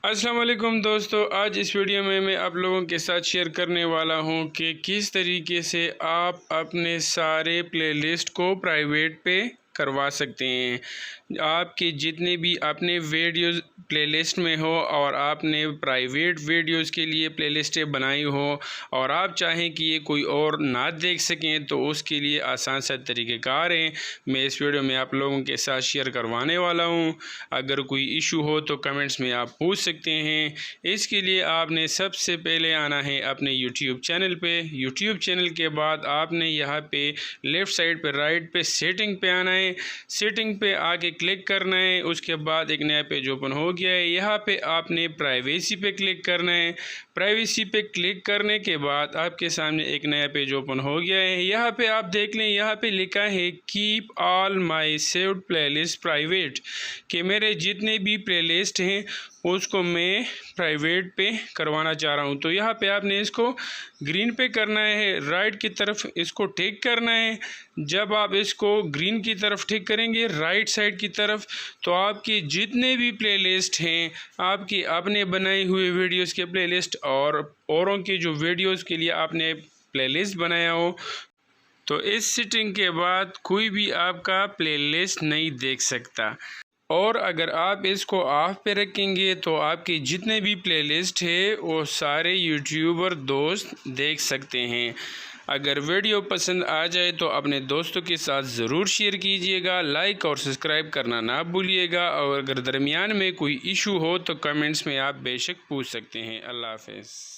अस्सलाम वालेकुम दोस्तों, आज इस वीडियो में मैं आप लोगों के साथ शेयर करने वाला हूं कि किस तरीके से आप अपने सारे प्लेलिस्ट को प्राइवेट पे करवा सकते हैं। आपके जितने भी अपने वीडियोस प्लेलिस्ट में हो और आपने प्राइवेट वीडियोस के लिए प्लेलिस्टें बनाई हो और आप चाहें कि ये कोई और ना देख सकें तो उसके लिए आसान सा तरीक़ेकार हैं मैं इस वीडियो में आप लोगों के साथ शेयर करवाने वाला हूं। अगर कोई इशू हो तो कमेंट्स में आप पूछ सकते हैं। इसके लिए आपने सबसे पहले आना है अपने यूट्यूब चैनल पे। यूट्यूब चैनल के बाद आपने यहाँ पे लेफ़्ट साइड पे राइट पे सेटिंग पे आना है। सेटिंग पे आके क्लिक करना है। उसके बाद एक नया पेज ओपन हो गया है। यहाँ पे आपने प्राइवेसी पे क्लिक करना है। प्राइवेसी पे क्लिक करने के बाद आपके सामने एक नया पेज ओपन हो गया है। यहाँ पे आप देख लें, यहाँ पे लिखा है keep all my saved playlist private, कि मेरे जितने भी प्लेलिस्ट हैं उसको मैं प्राइवेट पे करवाना चाह रहा हूँ। तो यहाँ पे आपने इसको ग्रीन पे करना है, राइट की तरफ इसको टिक करना है। जब आप इसको ग्रीन की तरफ टिक करेंगे राइट साइड की तरफ, तो आपकी जितने भी प्लेलिस्ट हैं, आपकी अपने बनाई हुई वीडियोस के प्लेलिस्ट और औरों के जो वीडियोस के लिए आपने प्लेलिस्ट बनाया हो, तो इस सेटिंग के बाद कोई भी आपका प्लेलिस्ट नहीं देख सकता। और अगर आप इसको ऑफ पे रखेंगे तो आपके जितने भी प्लेलिस्ट है वो सारे यूट्यूबर दोस्त देख सकते हैं। अगर वीडियो पसंद आ जाए तो अपने दोस्तों के साथ ज़रूर शेयर कीजिएगा, लाइक और सब्सक्राइब करना ना भूलिएगा। और अगर दरमियान में कोई इशू हो तो कमेंट्स में आप बेशक पूछ सकते हैं। अल्लाह हाफ़िज़।